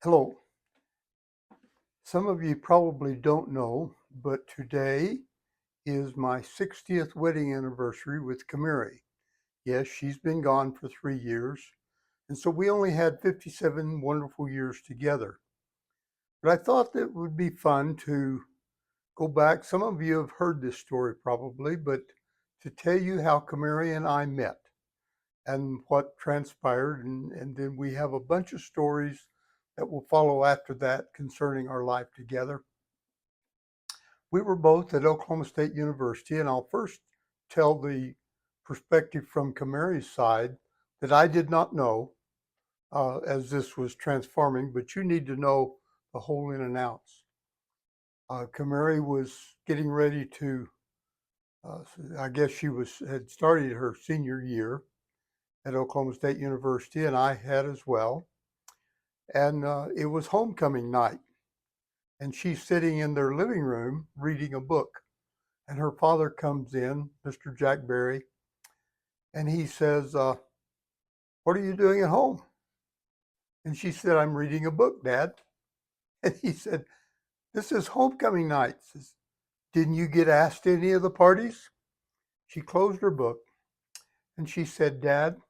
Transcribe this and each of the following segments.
Hello. Some of you probably don't know, but today is my 60th wedding anniversary with CaMary. Yes, she's been gone for 3 years, and so we only had 57 wonderful years together. But I thought that it would be fun to go back. Some of you have heard this story probably, but to tell you how CaMary and I met and what transpired, and then we have a bunch of stories that will follow after that concerning our life together. We were both at Oklahoma State University, and I'll first tell the perspective from CaMary's side that I did not know as this was transforming, but you need to know the whole in and outs. CaMary was getting ready to, I guess she had started her senior year at Oklahoma State University, and I had as well. And it was homecoming night, and she's sitting in their living room reading a book. And her father comes in, Mr. Jack Berry, and he says, "What are you doing at home?" And she said, "I'm reading a book, Dad." And he said, "This is homecoming night." Says, "Didn't you get asked to any of the parties?" She closed her book and she said, "Dad,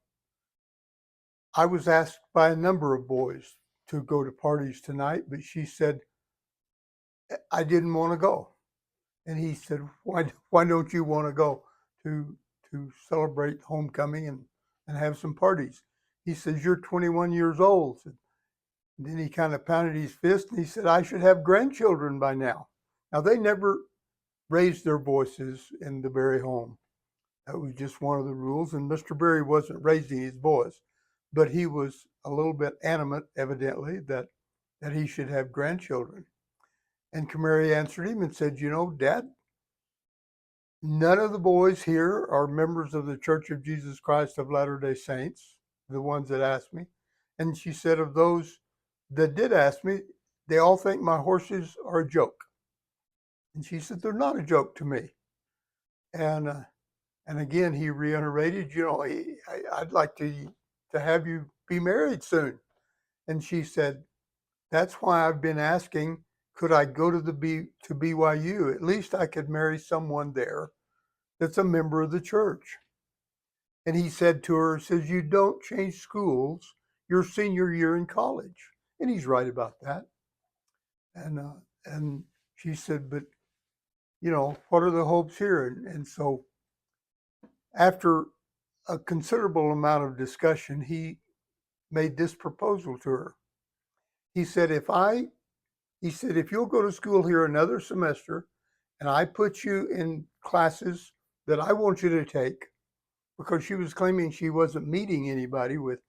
I was asked by a number of boys to go to parties tonight, but," she said, "I didn't want to go." And he said, "Why don't you want to go to celebrate homecoming and have some parties?" He says, "You're 21 years old." And then he kind of pounded his fist and he said, "I should have grandchildren by now." Now, they never raised their voices in the Berry home. That was just one of the rules. And Mr. Berry wasn't raising his voice, but he was a little bit animate, evidently, that he should have grandchildren. And CaMary answered him and said, "Dad, none of the boys here are members of the Church of Jesus Christ of Latter-day Saints, the ones that asked me." And she said, "Of those that did ask me, they all think my horses are a joke." And she said, "They're not a joke to me." And and again, he reiterated, "I'd like to have you be married soon." And she said, "That's why I've been asking, could I go to BYU? At least I could marry someone there that's a member of the church." And he said to her, says, "You don't change schools your senior year in college." And he's right about that. And she said, "But, what are the hopes here?" And so after a considerable amount of discussion, he made this proposal to her. He said, "If you'll go to school here another semester and I put you in classes that I want you to take," because she was claiming she wasn't meeting anybody with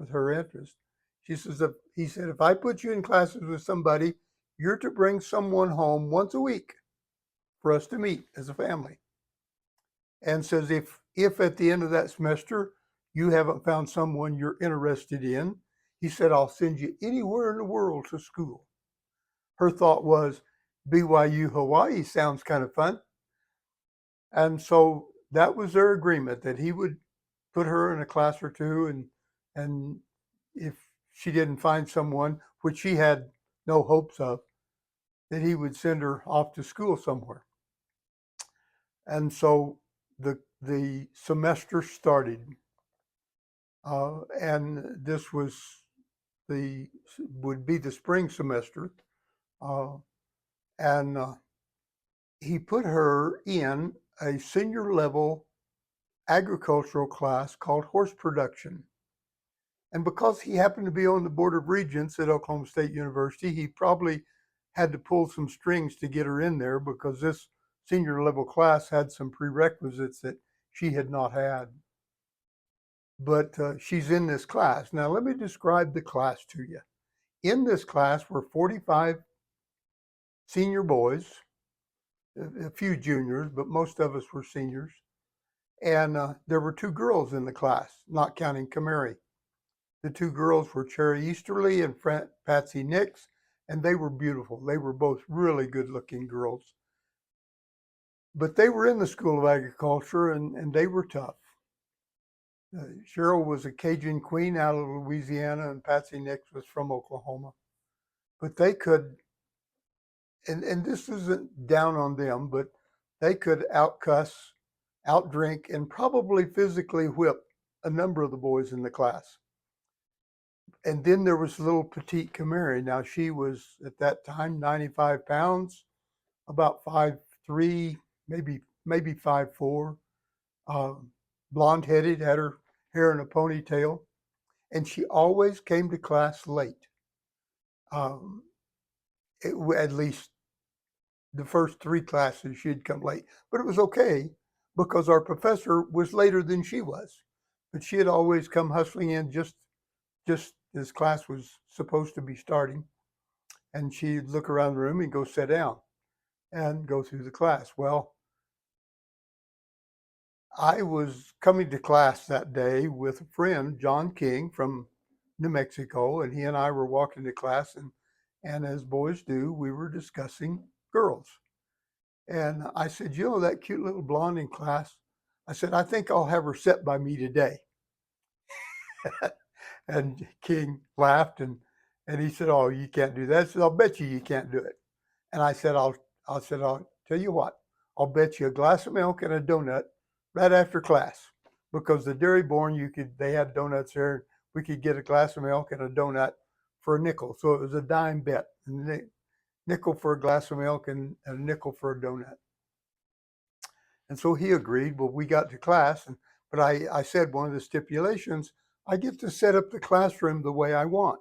her interest. He said, "If I put you in classes with somebody, you're to bring someone home once a week for us to meet as a family." And says, if at the end of that semester you haven't found someone you're interested in, he said, "I'll send you anywhere in the world to school." Her thought was, BYU Hawaii sounds kind of fun. And so that was their agreement, that he would put her in a class or two, and if she didn't find someone, which she had no hopes of, that he would send her off to school somewhere. And so the semester started, and this the would be the spring semester, uh, and he put her in a senior level agricultural class called horse production. And because he happened to be on the Board of Regents at Oklahoma State University, he probably had to pull some strings to get her in there, because this senior level class had some prerequisites that she had not had. But she's in this class. Now, let me describe the class to you. In this class were 45 senior boys, a few juniors, but most of us were seniors. And there were two girls in the class, not counting CaMary. The two girls were Cherry Easterly and Patsy Nix, and they were beautiful. They were both really good-looking girls. But they were in the School of Agriculture, and they were tough. Cheryl was a Cajun queen out of Louisiana, and Patsy Nix was from Oklahoma. but they could, and this isn't down on them, but they could outcuss, outdrink, and probably physically whip a number of the boys in the class. And then there was little petite CaMary. Now she was at that time 95 pounds, about 5'3", maybe 5'4", blonde headed, had her hair in a ponytail, and she always came to class late. Um, at least the first three classes she'd come late, but it was okay because our professor was later than she was. But she had always come hustling in just as class was supposed to be starting, and she'd look around the room and go sit down and go through the class. Well, I was coming to class that day with a friend, John King from New Mexico, and he and I were walking to class, and as boys do, we were discussing girls. And I said, you know, that cute little blonde in class? I said, I think I'll have her sit by me today. And King laughed and he said, oh, you can't do that. I said, I'll bet you can't do it. And I'll tell you what, I'll bet you a glass of milk and a donut right after class. Because the Dairy Born, they had donuts there. We could get a glass of milk and a donut for a nickel. So it was a dime bet. Nickel for a glass of milk and a nickel for a donut. And so he agreed. Well, we got to class, but I said one of the stipulations, I get to set up the classroom the way I want.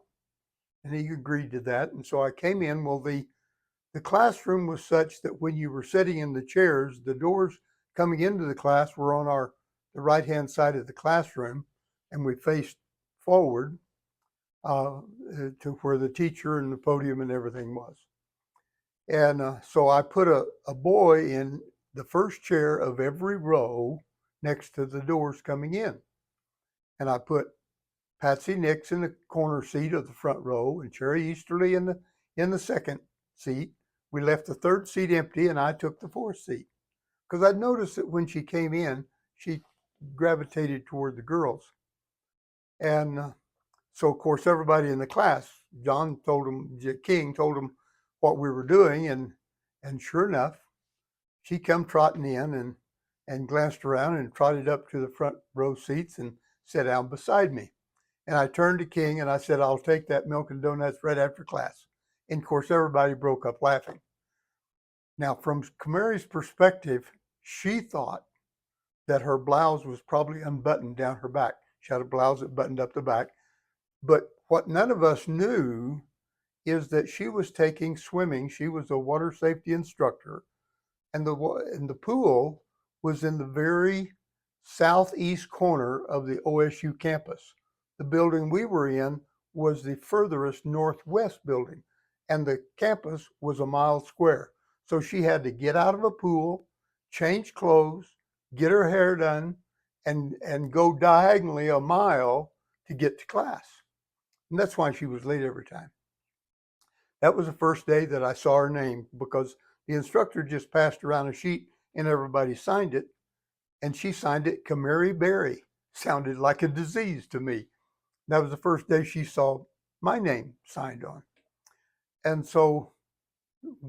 And he agreed to that. And so I came in. Well, the classroom was such that when you were sitting in the chairs, the doors coming into the class were on the right-hand side of the classroom, and we faced forward to where the teacher and the podium and everything was. And so I put a boy in the first chair of every row next to the doors coming in. And I put Patsy Nix in the corner seat of the front row and Cherry Easterly in the second seat. We left the third seat empty and I took the fourth seat. Because I noticed that when she came in, she gravitated toward the girls. And so, of course, everybody in the class, King told them what we were doing. And sure enough, she come trotting in and glanced around and trotted up to the front row seats and sat down beside me. And I turned to King and I said, I'll take that milk and donuts right after class. And of course, everybody broke up laughing. Now, from CaMary's perspective, she thought that her blouse was probably unbuttoned down her back. She had a blouse that buttoned up the back. But what none of us knew is that she was taking swimming. She was a water safety instructor. And the pool was in the very southeast corner of the OSU campus. The building we were in was the furthest northwest building, and the campus was a mile square. So she had to get out of a pool, change clothes, get her hair done, and go diagonally a mile to get to class. And that's why she was late every time. That was the first day that I saw her name because the instructor just passed around a sheet and everybody signed it. And she signed it CaMary Berry. Sounded like a disease to me. That was the first day she saw my name signed on. And so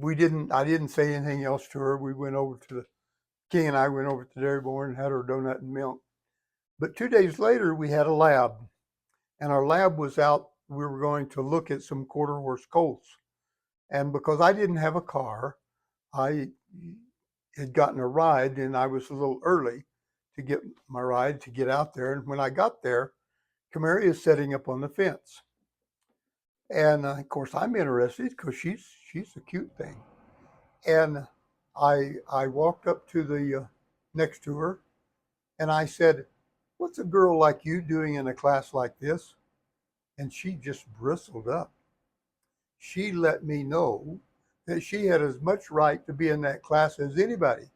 I didn't say anything else to her. We went over to King and I went over to Dairy Born and had her donut and milk. But 2 days later, we had a lab. And our lab was out. We were going to look at some quarter horse colts. And because I didn't have a car, I had gotten a ride and I was a little early to get my ride to get out there. And when I got there, CaMary is setting up on the fence. And of course, I'm interested because she's a cute thing. And I walked up to the next to her and I said, what's a girl like you doing in a class like this? And she just bristled up. She let me know that she had as much right to be in that class as anybody.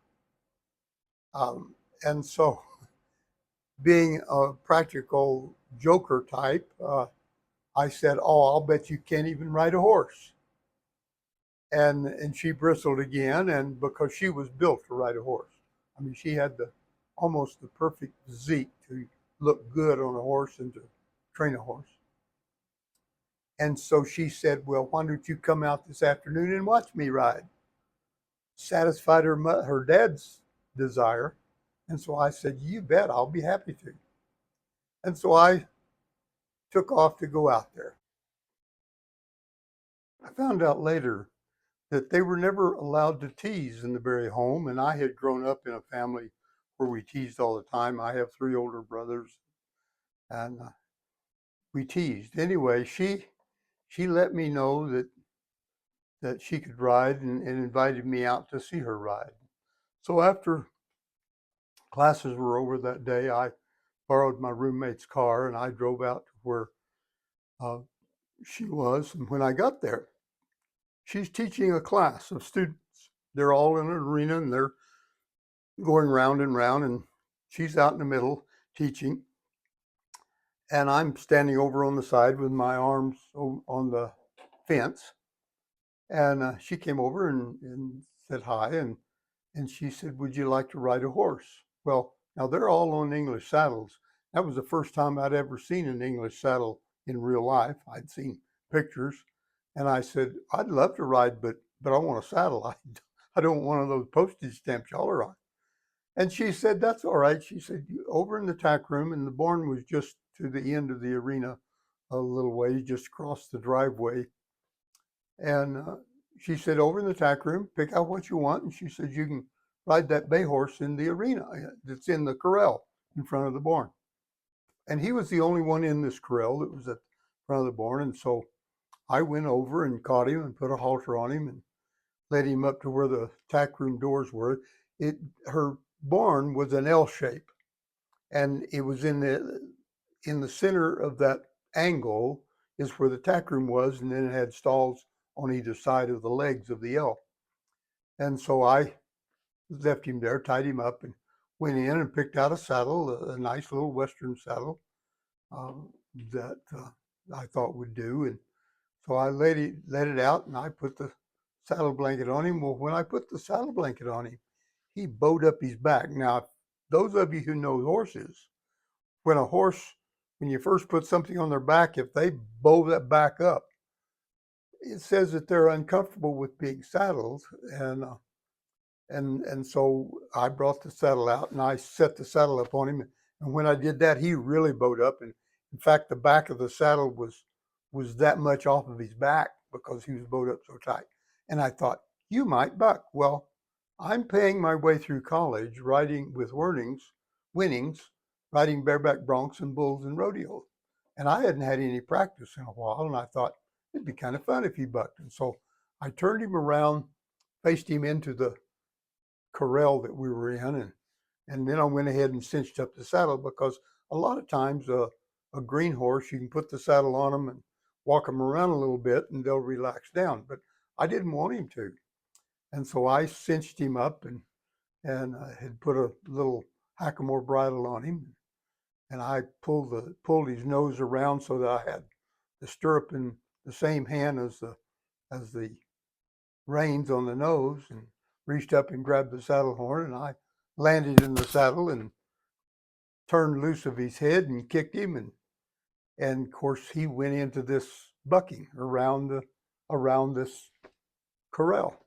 And so, being a practical joker type, I said, "Oh, I'll bet you can't even ride a horse." And she bristled again, and because she was built to ride a horse, I mean, she had almost the perfect physique to look good on a horse and to train a horse. And so she said, well, why don't you come out this afternoon and watch me ride? Satisfied her dad's desire. And so I said, you bet, I'll be happy to. And so I took off to go out there. I found out later that they were never allowed to tease in the Berry home. And I had grown up in a family where we teased all the time. I have three older brothers, and we teased. Anyway, she let me know that she could ride, and invited me out to see her ride. So after classes were over that day, I borrowed my roommate's car and I drove out to where uh, she was. And when I got there, she's teaching a class of students. They're all in an arena and they're going round and round, and she's out in the middle teaching. And I'm standing over on the side with my arms on the fence. And she came over and said hi. And she said, would you like to ride a horse? Well, now they're all on English saddles. That was the first time I'd ever seen an English saddle in real life. I'd seen pictures. And I said, I'd love to ride, but I want a saddle. I don't want one of those postage stamps y'all are on. And she said, that's all right. She said, over in the tack room, and the barn was just to the end of the arena a little way, just across the driveway. And she said, over in the tack room, pick out what you want. And she said, you can ride that bay horse in the arena that's in the corral in front of the barn. And he was the only one in this corral that was at the front of the barn. And so I went over and caught him and put a halter on him and led him up to where the tack room doors were. Her barn was an L shape, and it was in the center of that angle is where the tack room was, and then it had stalls on either side of the legs of the L. And so I left him there, tied him up, and went in and picked out a saddle, a nice little Western saddle that I thought would do. And so I let it out, and I put the saddle blanket on him. Well, when I put the saddle blanket on him, he bowed up his back. Now, those of you who know horses, when you first put something on their back, if they bow that back up, it says that they're uncomfortable with being saddled. And so I brought the saddle out and I set the saddle up on him. And when I did that, he really bowed up. And in fact, the back of the saddle was that much off of his back because he was bowed up so tight. And I thought, you might buck. Well, I'm paying my way through college riding with winnings, riding bareback broncs and bulls and rodeos. And I hadn't had any practice in a while. And I thought it'd be kind of fun if he bucked. And so I turned him around, faced him into the corral that we were in, and then I went ahead and cinched up the saddle because a lot of times a green horse, you can put the saddle on them and walk them around a little bit and they'll relax down, but I didn't want him to. And so I cinched him up and had put a little hackamore bridle on him, and I pulled his nose around so that I had the stirrup in the same hand as the reins on the nose, and reached up and grabbed the saddle horn, and I landed in the saddle and turned loose of his head and kicked him, and of course he went into this bucking around this corral.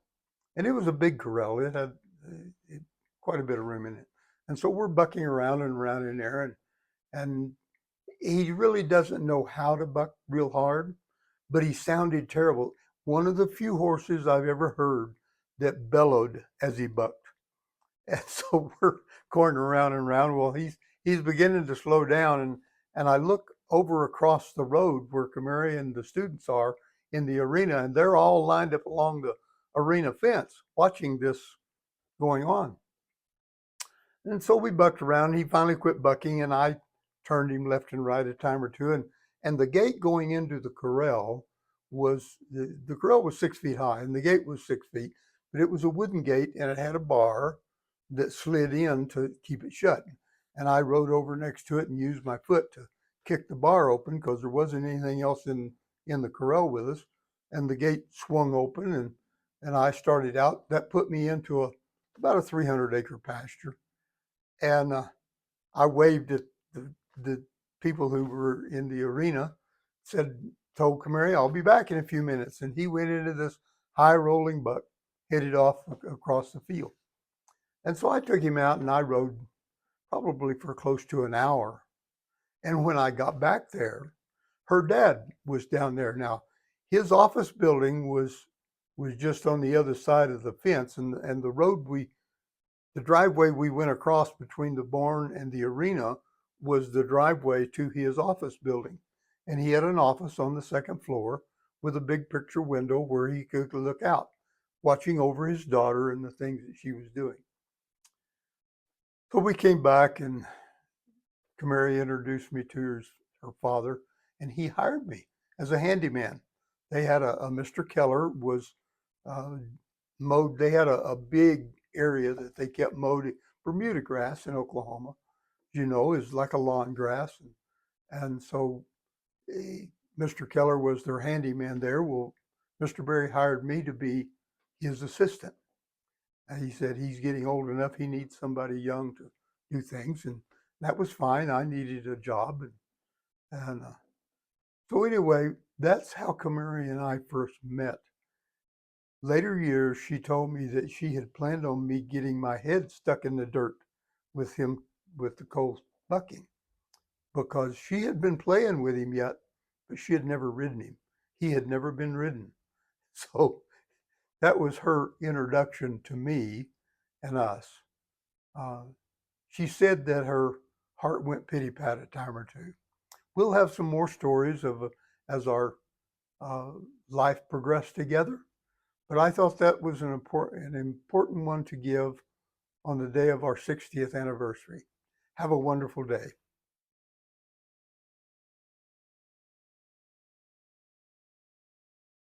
And it was a big corral. It had quite a bit of room in it. And so we're bucking around and around in there, and he really doesn't know how to buck real hard, but he sounded terrible. One of the few horses I've ever heard that bellowed as he bucked. And so we're going around and around. Well, he's beginning to slow down, and I look over across the road where CaMary and the students are in the arena, and they're all lined up along the arena fence watching this going on. And so we bucked around, and he finally quit bucking, and I turned him left and right a time or two. And the gate going into the corral was, the corral was 6 feet high, and the gate was 6 feet, but it was a wooden gate, and it had a bar that slid in to keep it shut. And I rode over next to it and used my foot to kick the bar open because there wasn't anything else in the corral with us. And the gate swung open, and I started out. That put me into about a 300-acre pasture. And I waved at the people who were in the arena, said, told CaMary, I'll be back in a few minutes. And he went into this high rolling buck, headed off across the field. And so I took him out and I rode probably for close to an hour. And when I got back there, her dad was down there. Now, his office building was just on the other side of the fence, and the driveway we went across between the barn and the arena was the driveway to his office building. And he had an office on the second floor with a big picture window where he could look out, watching over his daughter and the things that she was doing. So we came back and CaMary introduced me to her father, and he hired me as a handyman. They had a Mr. Keller was uh, mowed. They had a big area that they kept mowed. Bermuda grass in Oklahoma, you know, is like a lawn grass, and so Mr. Keller was their handyman there. Well, Mr. Berry hired me to be his assistant. And he said he's getting old enough. He needs somebody young to do things, and that was fine. I needed a job, and so anyway, that's how CaMary and I first met. Later years, she told me that she had planned on me getting my head stuck in the dirt with him with the colt bucking because she had been playing with him yet, but she had never ridden him. He had never been ridden. So that was her introduction to me and us. Uh, she said that her heart went pity pat a time or two. We'll have some more stories of as our uh, life progressed together. But I thought that was an important one to give on the day of our 60th anniversary. Have a wonderful day.